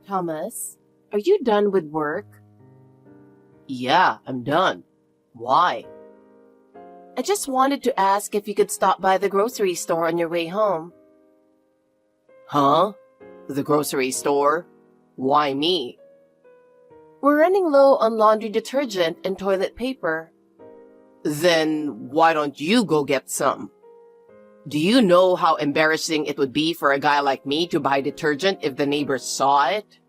Thomas, are you done with work? Yeah, I'm done. Why? I just wanted to ask if you could stop by the grocery store on your way home. Huh? The grocery store? Why me? We're running low on laundry detergent and toilet paper. Then why don't you go get some? Do you know how embarrassing it would be for a guy like me to buy detergent if the neighbors saw it?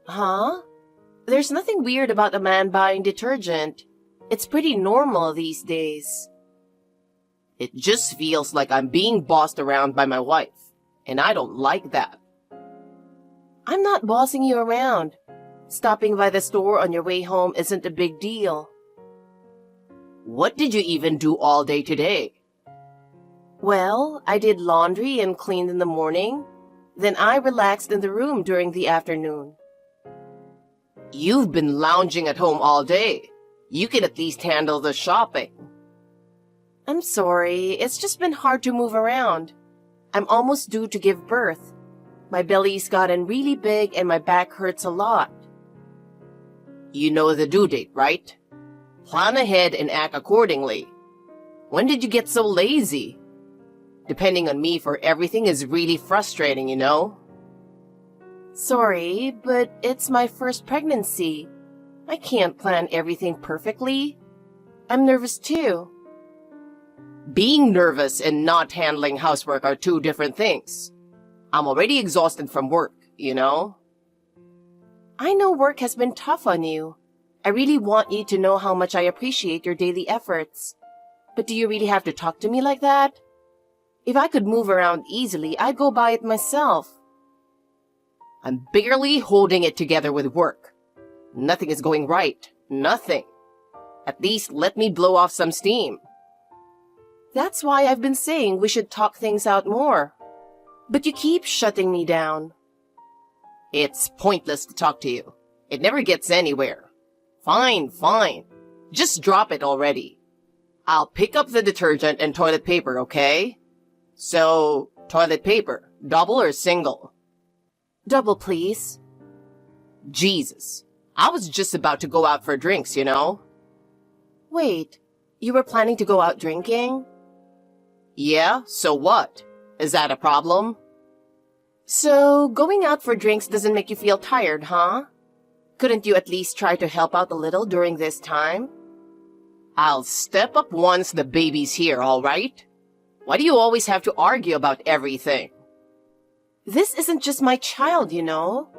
Huh? There's nothing weird about a man buying detergent. It's pretty normal these days. It just feels like I'm being bossed around by my wife, and I don't like that. I'm not bossing you around. Stopping by the store on your way home isn't a big deal. What did you even do all day today? Well, I did laundry and cleaned in the morning. Then I relaxed in the room during the afternoon. You've been lounging at home all day. You can at least handle the shopping. I'm sorry, it's just been hard to move around. I'm almost due to give birth. My belly's gotten really big and my back hurts a lot. You know the due date, right? Plan ahead and act accordingly. When did you get so lazy? Depending on me for everything is really frustrating, you know? Sorry, but it's my first pregnancy. I can't plan everything perfectly. I'm nervous too. Being nervous and not handling housework are two different things. I'm already exhausted from work, you know? I know work has been tough on you. I really want you to know how much I appreciate your daily efforts. But do you really have to talk to me like that? If I could move around easily, I'd go buy it myself. I'm barely holding it together with work. Nothing is going right. Nothing. At least let me blow off some steam. That's why I've been saying we should talk things out more. But you keep shutting me down. It's pointless to talk to you. It never gets anywhere. Fine. Just drop it already. I'll pick up the detergent and toilet paper, okay? So, toilet paper, double or single? Double, please. Jesus. I was just about to go out for drinks, you know? Wait, you were planning to go out drinking? Yeah, so what? Is that a problem? So, going out for drinks doesn't make you feel tired, huh? Couldn't you at least try to help out a little during this time? I'll step up once the baby's here, all right? Why do you always have to argue about everything? This isn't just my child, you know.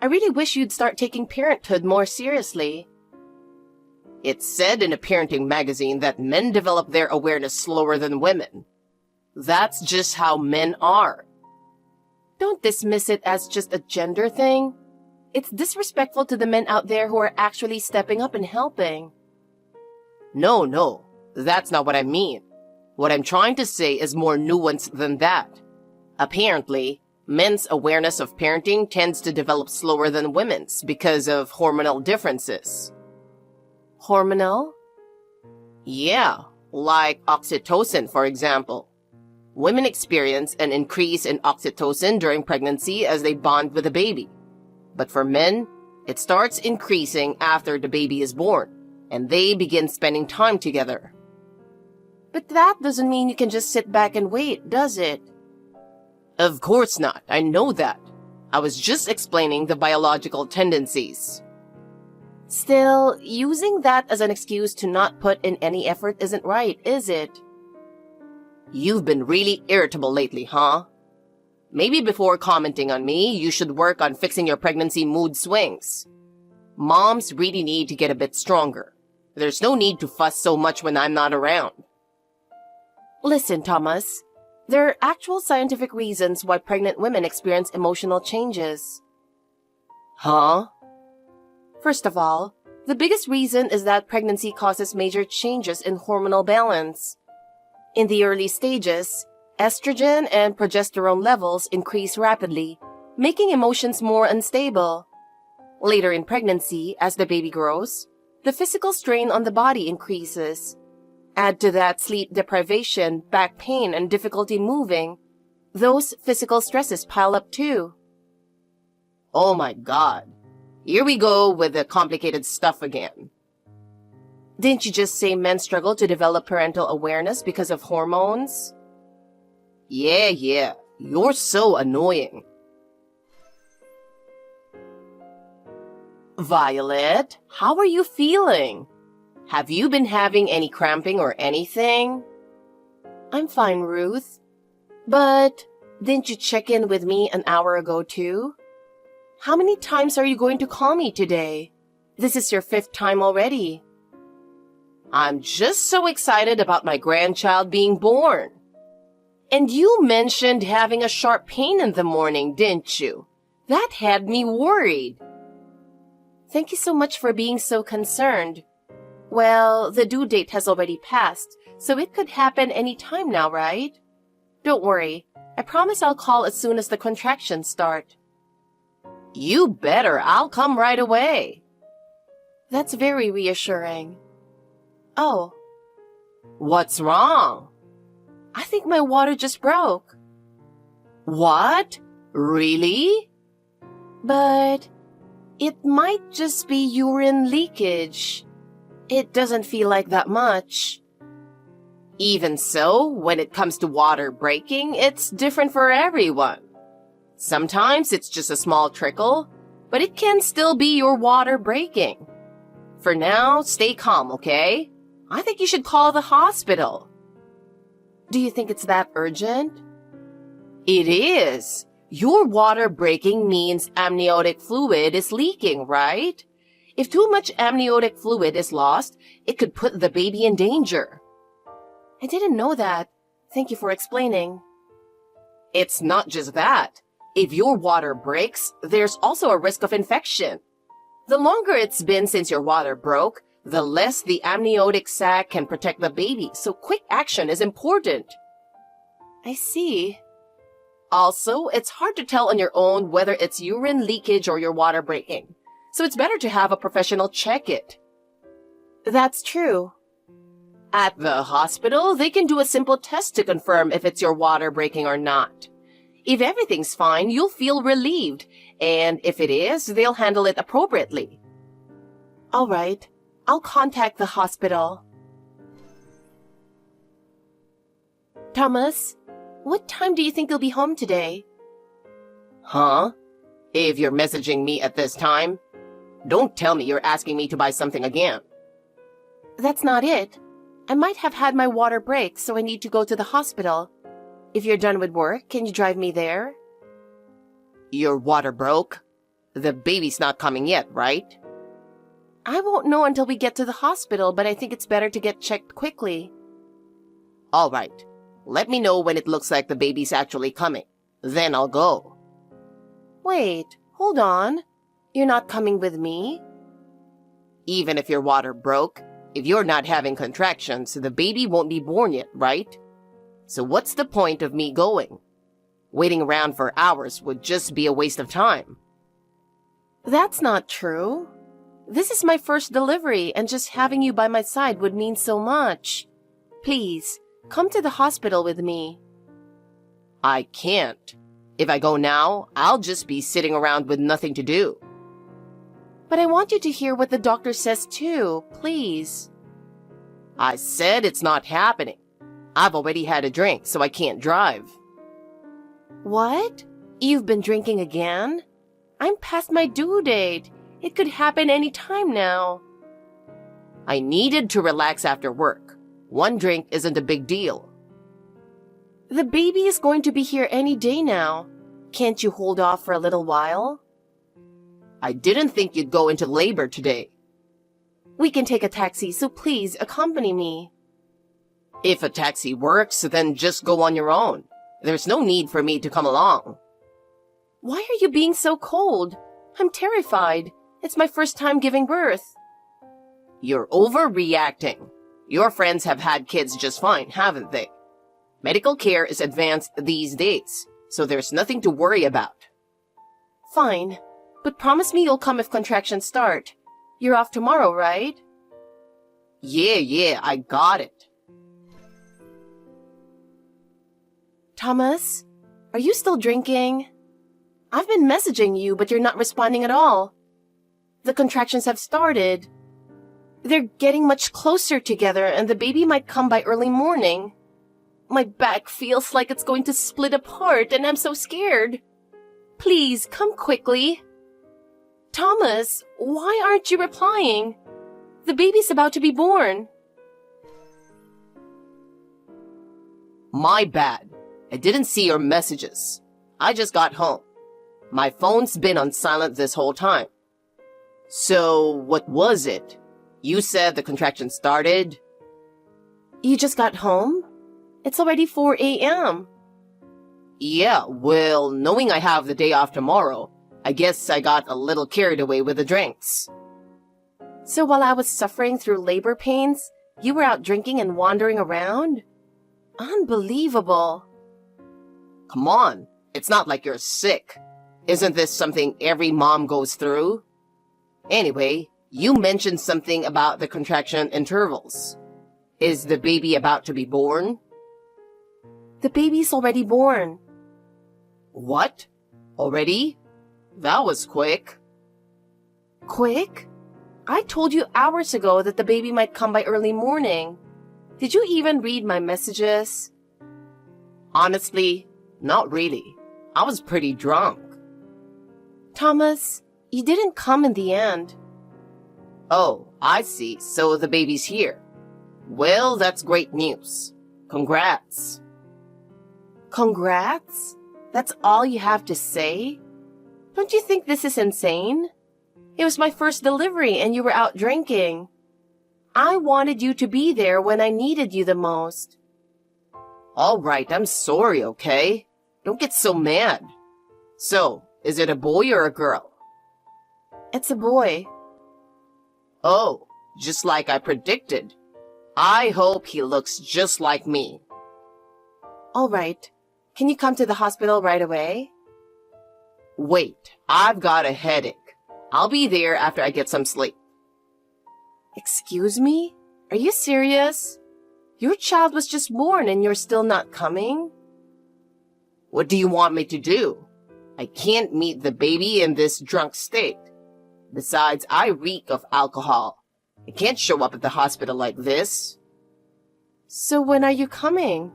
I really wish you'd start taking parenthood more seriously. It's said in a parenting magazine that men develop their awareness slower than women. That's just how men are. Don't dismiss it as just a gender thing. It's disrespectful to the men out there who are actually stepping up and helping. No, that's not what I mean. What I'm trying to say is more nuanced than that. Apparently, men's awareness of parenting tends to develop slower than women's because of hormonal differences. Hormonal? Yeah, like oxytocin, for example. Women experience an increase in oxytocin during pregnancy as they bond with the baby. But for men, it starts increasing after the baby is born, and they begin spending time together. But that doesn't mean you can just sit back and wait, does it? Of course not, I know that. I was just explaining the biological tendencies. Still, using that as an excuse to not put in any effort isn't right, is it? You've been really irritable lately, huh? Maybe before commenting on me, you should work on fixing your pregnancy mood swings. Moms really need to get a bit stronger. There's no need to fuss so much when I'm not around. Listen, Thomas. There are actual scientific reasons why pregnant women experience emotional changes. Huh? First of all, the biggest reason is that pregnancy causes major changes in hormonal balance. In the early stages, estrogen and progesterone levels increase rapidly, making emotions more unstable. Later in pregnancy, as the baby grows, the physical strain on the body increases. Add to that sleep deprivation, back pain, and difficulty moving. Those physical stresses pile up too. Oh my God. Here we go with the complicated stuff again. Didn't you just say men struggle to develop parental awareness because of hormones? Yeah. You're so annoying. Violet, how are you feeling? Have you been having any cramping or anything? I'm fine, Ruth. But didn't you check in with me an hour ago too? How many times are you going to call me today? This is your 5th time already. I'm just so excited about my grandchild being born. And you mentioned having a sharp pain in the morning, didn't you? That had me worried. Thank you so much for being so concerned. Well, the due date has already passed, so it could happen any time now, right? Don't worry. I promise I'll call as soon as the contractions start. You better. I'll come right away. That's very reassuring. Oh. What's wrong? I think my water just broke. What? Really? But it might just be urine leakage. It doesn't feel like that much. Even so, when it comes to water breaking, it's different for everyone. Sometimes it's just a small trickle, but it can still be your water breaking. For now, stay calm, okay? I think you should call the hospital. Do you think it's that urgent? It is. Your water breaking means amniotic fluid is leaking, right? If too much amniotic fluid is lost, it could put the baby in danger. I didn't know that. Thank you for explaining. It's not just that. If your water breaks, there's also a risk of infection. The longer it's been since your water broke, the less the amniotic sac can protect the baby, so quick action is important. I see. Also, it's hard to tell on your own whether it's urine leakage or your water breaking, so it's better to have a professional check it. That's true. At the hospital, they can do a simple test to confirm if it's your water breaking or not. If everything's fine, you'll feel relieved, and if it is, they'll handle it appropriately. All right. I'll contact the hospital. Thomas, what time do you think you'll be home today? Huh? If you're messaging me at this time, don't tell me you're asking me to buy something again. That's not it. I might have had my water break, so I need to go to the hospital. If you're done with work, can you drive me there? Your water broke? The baby's not coming yet, right? I won't know until we get to the hospital, but I think it's better to get checked quickly. All right. Let me know when it looks like the baby's actually coming. Then I'll go. Wait, hold on. You're not coming with me? Even if your water broke, if you're not having contractions, the baby won't be born yet, right? So what's the point of me going? Waiting around for hours would just be a waste of time. That's not true. This is my first delivery, and just having you by my side would mean so much. Please, come to the hospital with me. I can't. If I go now, I'll just be sitting around with nothing to do. But I want you to hear what the doctor says too, please. I said it's not happening. I've already had a drink, so I can't drive. What? You've been drinking again? I'm past my due date. It could happen any time now. I needed to relax after work. One drink isn't a big deal. The baby is going to be here any day now. Can't you hold off for a little while? I didn't think you'd go into labor today. We can take a taxi, so please accompany me. If a taxi works, then just go on your own. There's no need for me to come along. Why are you being so cold? I'm terrified. It's my first time giving birth. You're overreacting. Your friends have had kids just fine, haven't they? Medical care is advanced these days, so there's nothing to worry about. Fine, but promise me you'll come if contractions start. You're off tomorrow, right? Yeah, I got it. Thomas, are you still drinking? I've been messaging you, but you're not responding at all. The contractions have started. They're getting much closer together, and the baby might come by early morning. My back feels like it's going to split apart, and I'm so scared. Please, come quickly. Thomas, why aren't you replying? The baby's about to be born. My bad. I didn't see your messages. I just got home. My phone's been on silent this whole time. So, what was it? You said the contraction started? You just got home? It's already 4 a.m. Yeah, well, knowing I have the day off tomorrow, I guess I got a little carried away with the drinks. So while I was suffering through labor pains, you were out drinking and wandering around? Unbelievable. Come on, it's not like you're sick. Isn't this something every mom goes through? Anyway, you mentioned something about the contraction intervals. Is the baby about to be born? The baby's already born. What? Already? That was quick. Quick? I told you hours ago that the baby might come by early morning. Did you even read my messages? Honestly, not really. I was pretty drunk. Thomas, you didn't come in the end. Oh, I see. So the baby's here. Well, that's great news. Congrats. Congrats? That's all you have to say? Don't you think this is insane? It was my first delivery and you were out drinking. I wanted you to be there when I needed you the most. All right, I'm sorry, okay? Don't get so mad. So, is it a boy or a girl? It's a boy. Oh, just like I predicted. I hope he looks just like me. All right. Can you come to the hospital right away? Wait, I've got a headache. I'll be there after I get some sleep. Excuse me? Are you serious? Your child was just born and you're still not coming? What do you want me to do? I can't meet the baby in this drunk state. Besides, I reek of alcohol. I can't show up at the hospital like this. So when are you coming?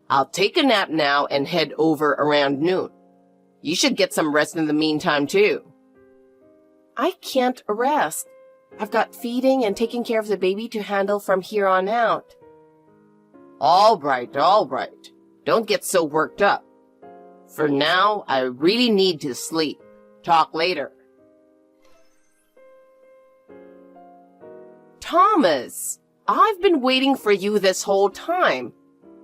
I'll take a nap now and head over around noon. You should get some rest in the meantime, too. I can't rest. I've got feeding and taking care of the baby to handle from here on out. All right. Don't get so worked up. For now, I really need to sleep. Talk later. Thomas, I've been waiting for you this whole time.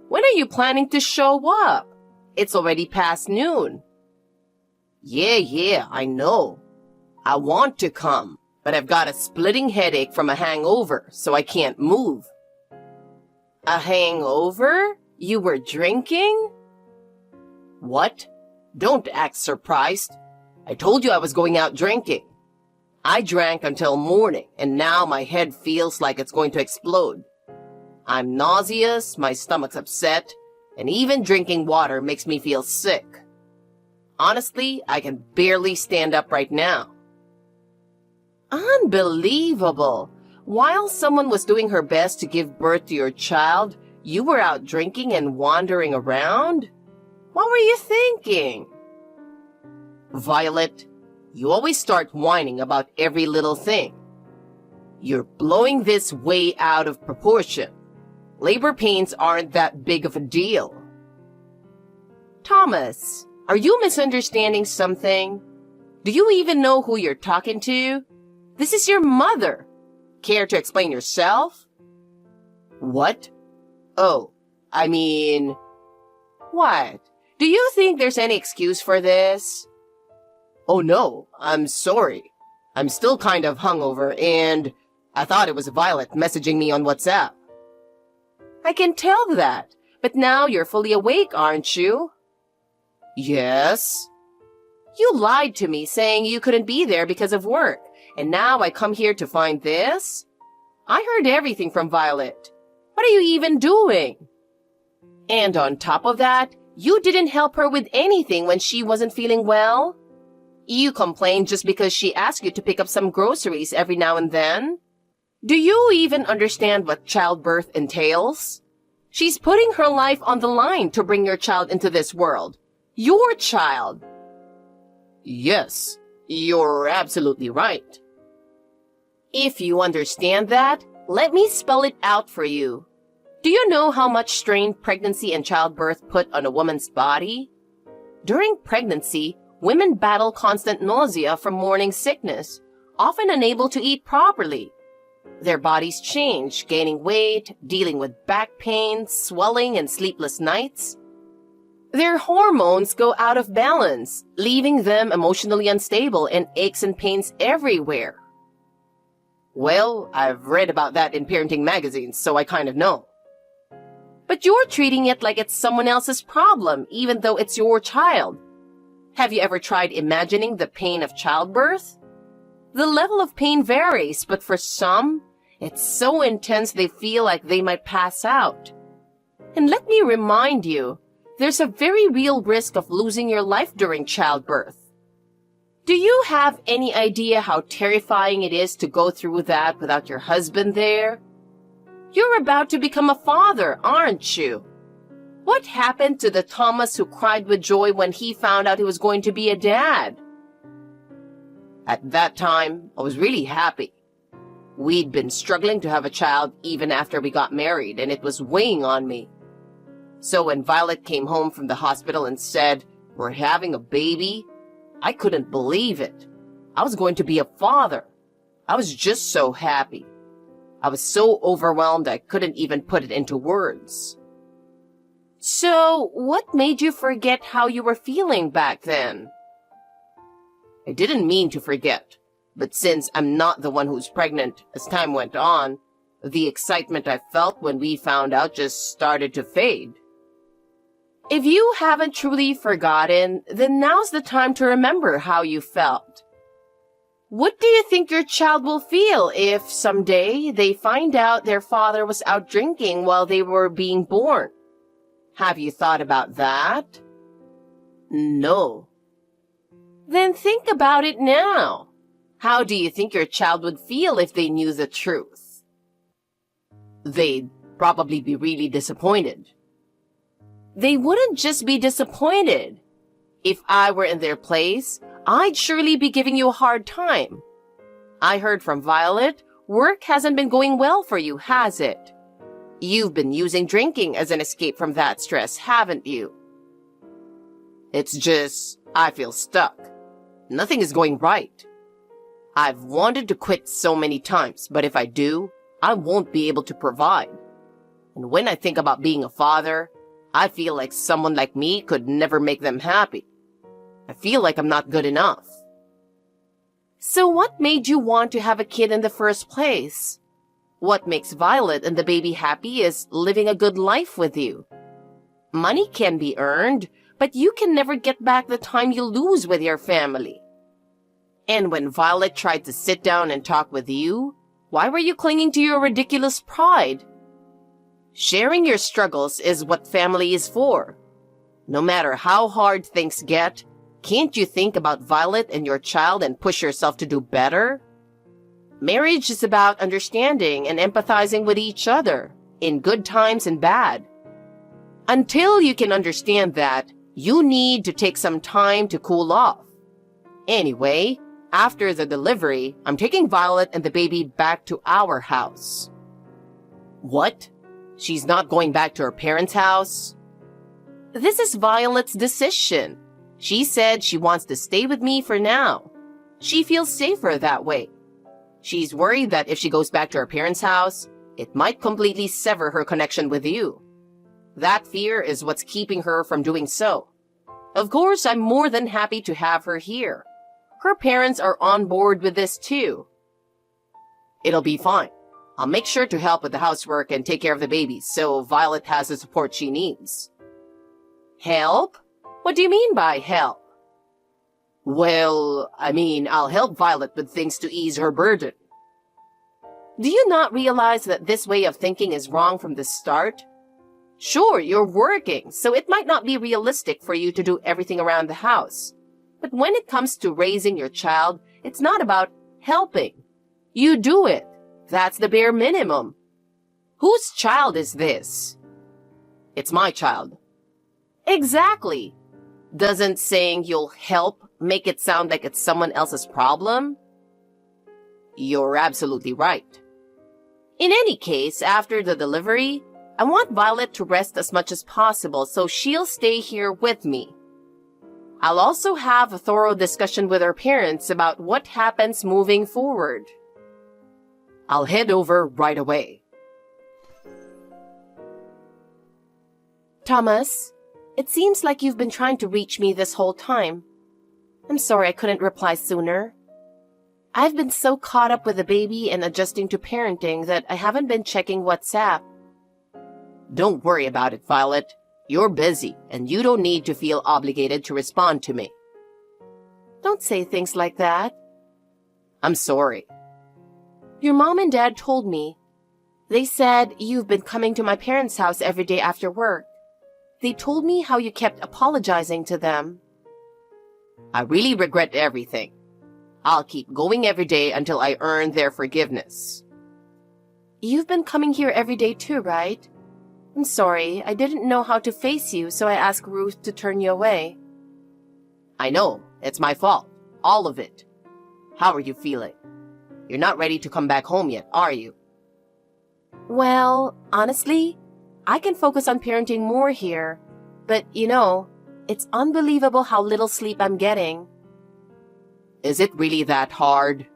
When are you planning to show up? It's already past noon. Yeah, I know. I want to come, but I've got a splitting headache from a hangover, so I can't move. A hangover? You were drinking? What? Don't act surprised. I told you I was going out drinking. I drank until morning, and now my head feels like it's going to explode. I'm nauseous, my stomach's upset, and even drinking water makes me feel sick. Honestly, I can barely stand up right now. Unbelievable! While someone was doing her best to give birth to your child, you were out drinking and wandering around? What were you thinking? Violet, you always start whining about every little thing. You're blowing this way out of proportion. Labor pains aren't that big of a deal. Thomas, are you misunderstanding something? Do you even know who you're talking to? This is your mother. Care to explain yourself? What? Oh, I mean... What? Do you think there's any excuse for this? Oh no, I'm sorry. I'm still kind of hungover and I thought it was Violet messaging me on WhatsApp. I can tell that, but now you're fully awake, aren't you? Yes. You lied to me saying you couldn't be there because of work, and now I come here to find this? I heard everything from Violet. What are you even doing? And on top of that, You didn't help her with anything when she wasn't feeling well. You complained just because she asked you to pick up some groceries every now and then. Do you even understand what childbirth entails? She's putting her life on the line to bring your child into this world. Your child. Yes, you're absolutely right. If you understand that, let me spell it out for you. Do you know how much strain pregnancy and childbirth put on a woman's body? During pregnancy, women battle constant nausea from morning sickness, often unable to eat properly. Their bodies change, gaining weight, dealing with back pain, swelling, and sleepless nights. Their hormones go out of balance, leaving them emotionally unstable and aches and pains everywhere. Well, I've read about that in parenting magazines, so I kind of know. But you're treating it like it's someone else's problem, even though it's your child. Have you ever tried imagining the pain of childbirth? The level of pain varies, but for some, it's so intense they feel like they might pass out. And let me remind you, there's a very real risk of losing your life during childbirth. Do you have any idea how terrifying it is to go through that without your husband there? You're about to become a father, aren't you? What happened to the Thomas who cried with joy when he found out he was going to be a dad? At that time, I was really happy. We'd been struggling to have a child even after we got married, and it was weighing on me. So when Violet came home from the hospital and said, "We're having a baby," I couldn't believe it. I was going to be a father. I was just so happy. I was so overwhelmed I couldn't even put it into words. So, what made you forget how you were feeling back then? I didn't mean to forget, but since I'm not the one who's pregnant, as time went on, the excitement I felt when we found out just started to fade. If you haven't truly forgotten, then now's the time to remember how you felt. What do you think your child will feel if someday they find out their father was out drinking while they were being born? Have you thought about that? No. Then think about it now. How do you think your child would feel if they knew the truth? They'd probably be really disappointed. They wouldn't just be disappointed. If I were in their place, I'd surely be giving you a hard time. I heard from Violet, work hasn't been going well for you, has it? You've been using drinking as an escape from that stress, haven't you? It's just, I feel stuck. Nothing is going right. I've wanted to quit so many times, but if I do, I won't be able to provide. And when I think about being a father, I feel like someone like me could never make them happy. I feel like I'm not good enough. So what made you want to have a kid in the first place? What makes Violet and the baby happy is living a good life with you. Money can be earned, but you can never get back the time you lose with your family. And when Violet tried to sit down and talk with you, why were you clinging to your ridiculous pride? Sharing your struggles is what family is for. No matter how hard things get, can't you think about Violet and your child and push yourself to do better? Marriage is about understanding and empathizing with each other, in good times and bad. Until you can understand that, you need to take some time to cool off. Anyway, after the delivery, I'm taking Violet and the baby back to our house. What? She's not going back to her parents' house? This is Violet's decision. She said she wants to stay with me for now. She feels safer that way. She's worried that if she goes back to her parents' house, it might completely sever her connection with you. That fear is what's keeping her from doing so. Of course, I'm more than happy to have her here. Her parents are on board with this too. It'll be fine. I'll make sure to help with the housework and take care of the baby so Violet has the support she needs. Help? What do you mean by help? Well, I'll help Violet with things to ease her burden. Do you not realize that this way of thinking is wrong from the start? Sure, you're working, so it might not be realistic for you to do everything around the house. But when it comes to raising your child, it's not about helping. You do it. That's the bare minimum. Whose child is this? It's my child. Exactly. Doesn't saying you'll help make it sound like it's someone else's problem? You're absolutely right. In any case, after the delivery, I want Violet to rest as much as possible, so she'll stay here with me. I'll also have a thorough discussion with her parents about what happens moving forward. I'll head over right away. Thomas, it seems like you've been trying to reach me this whole time. I'm sorry I couldn't reply sooner. I've been so caught up with the baby and adjusting to parenting that I haven't been checking WhatsApp. Don't worry about it, Violet. You're busy, and you don't need to feel obligated to respond to me. Don't say things like that. I'm sorry. Your mom and dad told me. They said you've been coming to my parents' house every day after work. They told me how you kept apologizing to them. I really regret everything. I'll keep going every day until I earn their forgiveness. You've been coming here every day too, right? I'm sorry, I didn't know how to face you, so I asked Ruth to turn you away. I know, it's my fault. All of it. How are you feeling? You're not ready to come back home yet, are you? Well, honestly, I can focus on parenting more here. But, it's unbelievable how little sleep I'm getting. Is it really that hard?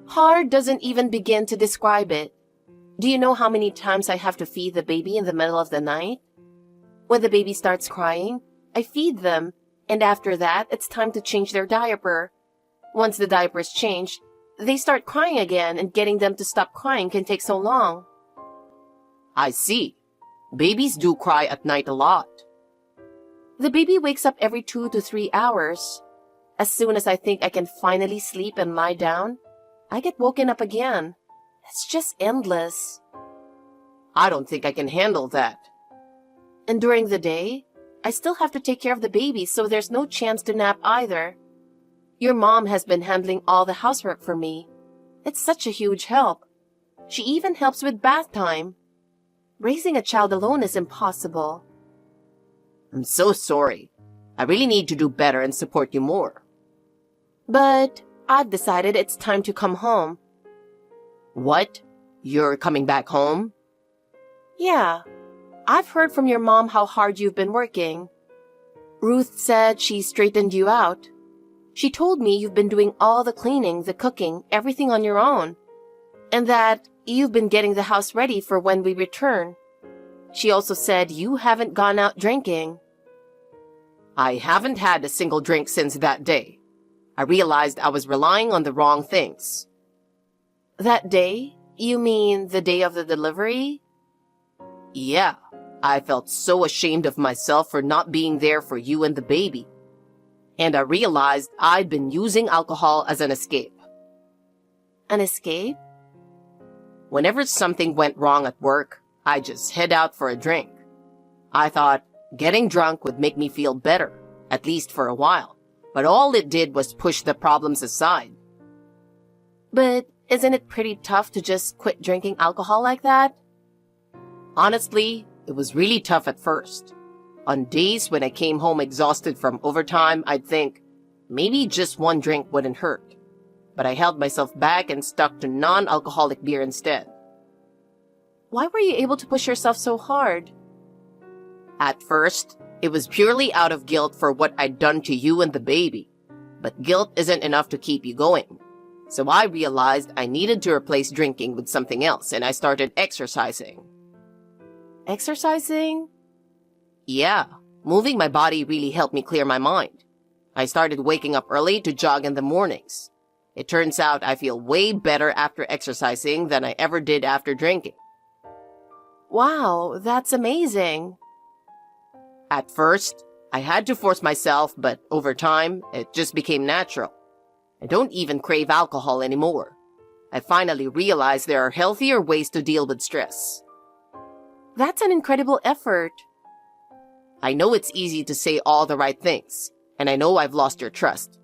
Hard doesn't even begin to describe it. Do you know how many times I have to feed the baby in the middle of the night? When the baby starts crying, I feed them, and after that, it's time to change their diaper. Once the diaper is changed, they start crying again, and getting them to stop crying can take so long. I see. Babies do cry at night a lot. The baby wakes up every 2 to 3 hours. As soon as I think I can finally sleep and lie down, I get woken up again. It's just endless. I don't think I can handle that. And during the day, I still have to take care of the baby, so there's no chance to nap either. Your mom has been handling all the housework for me. It's such a huge help. She even helps with bath time. Raising a child alone is impossible. I'm so sorry. I really need to do better and support you more. But I've decided it's time to come home. What? You're coming back home? Yeah. I've heard from your mom how hard you've been working. Ruth said she straightened you out. She told me you've been doing all the cleaning, the cooking, everything on your own. And that you've been getting the house ready for when we return. She also said you haven't gone out drinking. I haven't had a single drink since that day. I realized I was relying on the wrong things. That day? You mean the day of the delivery? Yeah, I felt so ashamed of myself for not being there for you and the baby. And I realized I'd been using alcohol as an escape. An escape? Whenever something went wrong at work, I just head out for a drink. I thought getting drunk would make me feel better, at least for a while. But all it did was push the problems aside. But isn't it pretty tough to just quit drinking alcohol like that? Honestly, it was really tough at first. On days when I came home exhausted from overtime, I'd think, maybe just one drink wouldn't hurt. But I held myself back and stuck to non-alcoholic beer instead. Why were you able to push yourself so hard? At first, it was purely out of guilt for what I'd done to you and the baby. But guilt isn't enough to keep you going. So I realized I needed to replace drinking with something else, and I started exercising. Exercising? Yeah, moving my body really helped me clear my mind. I started waking up early to jog in the mornings. It turns out I feel way better after exercising than I ever did after drinking. Wow, that's amazing. At first, I had to force myself, but over time, it just became natural. I don't even crave alcohol anymore. I finally realized there are healthier ways to deal with stress. That's an incredible effort. I know it's easy to say all the right things, and I know I've lost your trust.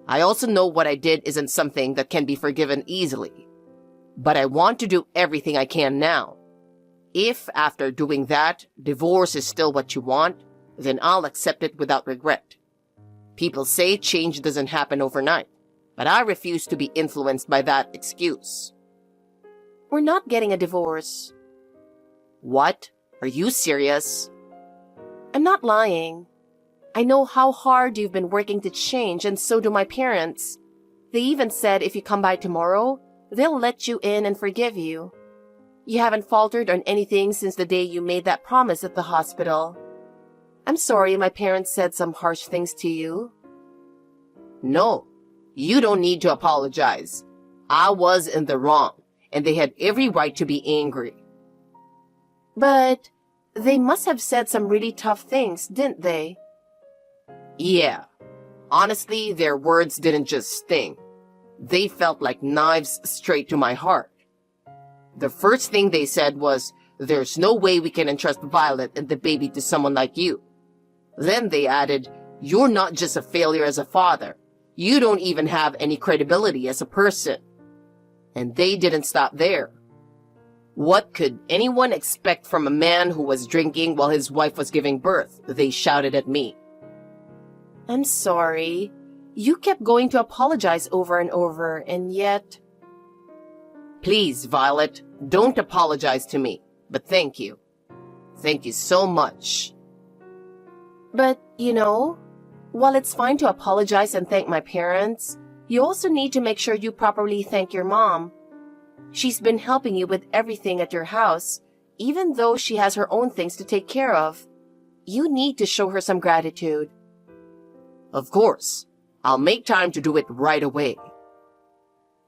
I also know what I did isn't something that can be forgiven easily. But I want to do everything I can now. If, after doing that, divorce is still what you want, then I'll accept it without regret. People say change doesn't happen overnight, but I refuse to be influenced by that excuse. We're not getting a divorce. What? Are you serious? I'm not lying. I know how hard you've been working to change, and so do my parents. They even said if you come by tomorrow, they'll let you in and forgive you. You haven't faltered on anything since the day you made that promise at the hospital. I'm sorry my parents said some harsh things to you. No, you don't need to apologize. I was in the wrong, and they had every right to be angry. But they must have said some really tough things, didn't they? Yeah. Honestly, their words didn't just sting. They felt like knives straight to my heart. The first thing they said was, "There's no way we can entrust Violet and the baby to someone like you." Then they added, "You're not just a failure as a father. You don't even have any credibility as a person." And they didn't stop there. What could anyone expect from a man who was drinking while his wife was giving birth? They shouted at me. I'm sorry. You kept going to apologize over and over, and yet... Please, Violet, don't apologize to me, but thank you. Thank you so much. But, while it's fine to apologize and thank my parents, you also need to make sure you properly thank your mom. She's been helping you with everything at your house, even though she has her own things to take care of. You need to show her some gratitude. Of course. I'll make time to do it right away.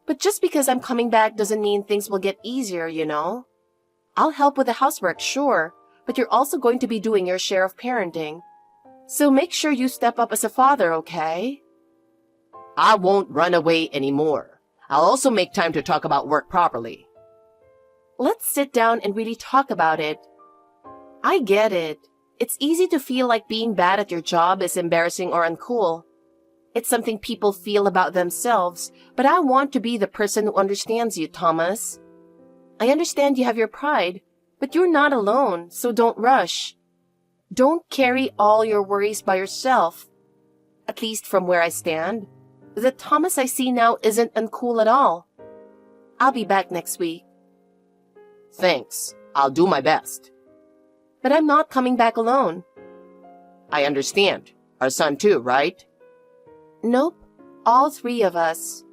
But just because I'm coming back doesn't mean things will get easier, I'll help with the housework, sure, but you're also going to be doing your share of parenting. So make sure you step up as a father, okay? I won't run away anymore. I'll also make time to talk about work properly. Let's sit down and really talk about it. I get it. It's easy to feel like being bad at your job is embarrassing or uncool. It's something people feel about themselves, but I want to be the person who understands you, Thomas. I understand you have your pride, but you're not alone, so don't rush. Don't carry all your worries by yourself. At least from where I stand, the Thomas I see now isn't uncool at all. I'll be back next week. Thanks. I'll do my best. But I'm not coming back alone. I understand. Our son too, right? Nope. All 3 of us.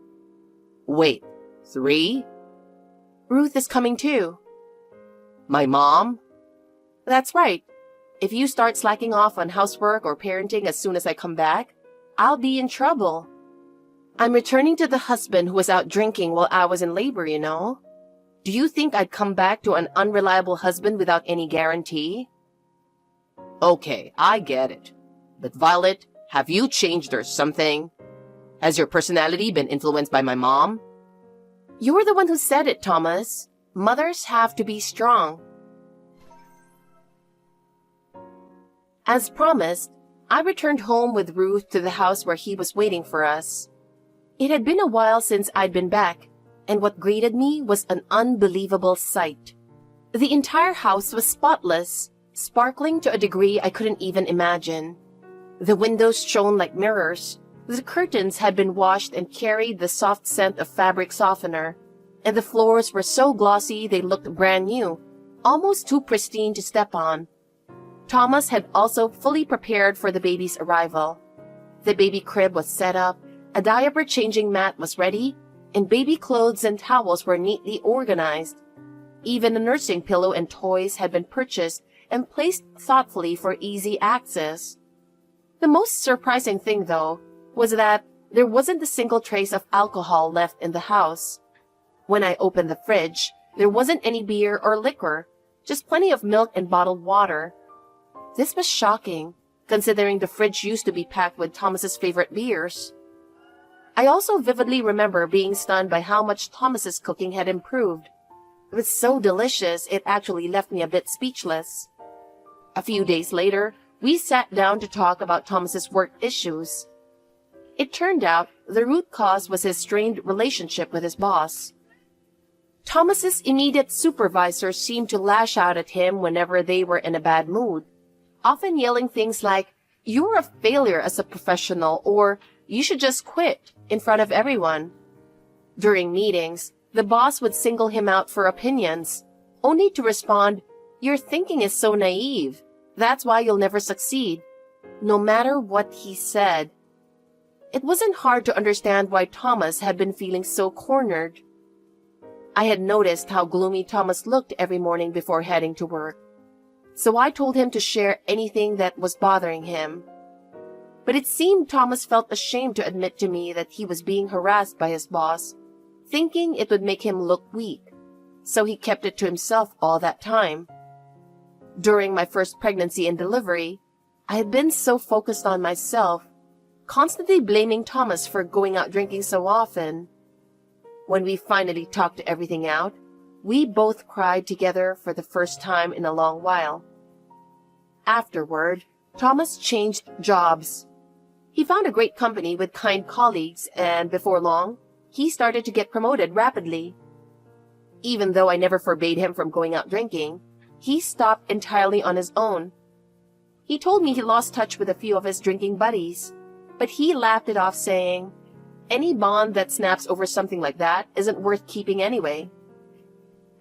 Wait, 3? Ruth is coming too. My mom? That's right. If you start slacking off on housework or parenting as soon as I come back, I'll be in trouble. I'm returning to the husband who was out drinking while I was in labor, Do you think I'd come back to an unreliable husband without any guarantee? Okay, I get it. But Violet, have you changed or something? Has your personality been influenced by my mom? You're the one who said it, Thomas. Mothers have to be strong. As promised, I returned home with Ruth to the house where he was waiting for us. It had been a while since I'd been back, and what greeted me was an unbelievable sight. The entire house was spotless, sparkling to a degree I couldn't even imagine. The windows shone like mirrors, the curtains had been washed and carried the soft scent of fabric softener, and the floors were so glossy they looked brand new, almost too pristine to step on. Thomas had also fully prepared for the baby's arrival. The baby crib was set up, a diaper-changing mat was ready, and baby clothes and towels were neatly organized. Even a nursing pillow and toys had been purchased and placed thoughtfully for easy access. The most surprising thing, though, was that there wasn't a single trace of alcohol left in the house. When I opened the fridge, there wasn't any beer or liquor, just plenty of milk and bottled water. This was shocking, considering the fridge used to be packed with Thomas's favorite beers. I also vividly remember being stunned by how much Thomas's cooking had improved. It was so delicious, it actually left me a bit speechless. A few days later, we sat down to talk about Thomas's work issues. It turned out the root cause was his strained relationship with his boss. Thomas's immediate supervisors seemed to lash out at him whenever they were in a bad mood, often yelling things like, "You're a failure as a professional," or "You should just quit," in front of everyone. During meetings, the boss would single him out for opinions, only to respond, "Your thinking is so naive. That's why you'll never succeed," no matter what he said. It wasn't hard to understand why Thomas had been feeling so cornered. I had noticed how gloomy Thomas looked every morning before heading to work, so I told him to share anything that was bothering him. But it seemed Thomas felt ashamed to admit to me that he was being harassed by his boss, thinking it would make him look weak, so he kept it to himself all that time. During my first pregnancy and delivery, I had been so focused on myself, constantly blaming Thomas for going out drinking so often. When we finally talked everything out, we both cried together for the first time in a long while. Afterward, Thomas changed jobs. He found a great company with kind colleagues, and before long, he started to get promoted rapidly. Even though I never forbade him from going out drinking, he stopped entirely on his own. He told me he lost touch with a few of his drinking buddies, but he laughed it off, saying, "Any bond that snaps over something like that isn't worth keeping anyway."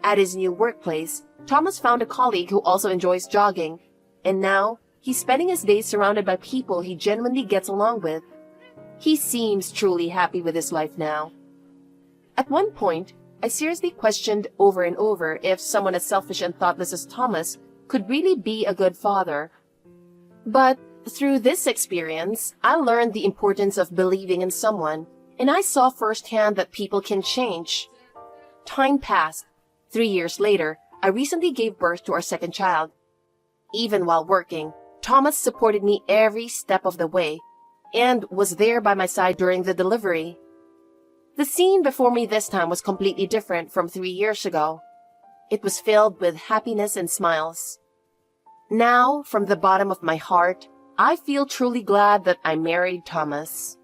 At his new workplace, Thomas found a colleague who also enjoys jogging, and now he's spending his days surrounded by people he genuinely gets along with. He seems truly happy with his life now. At one point, I seriously questioned over and over if someone as selfish and thoughtless as Thomas could really be a good father. But through this experience, I learned the importance of believing in someone, and I saw firsthand that people can change. Time passed. 3 years later, I recently gave birth to our second child. Even while working, Thomas supported me every step of the way and was there by my side during the delivery. The scene before me this time was completely different from 3 years ago. It was filled with happiness and smiles. Now, from the bottom of my heart, I feel truly glad that I married Thomas.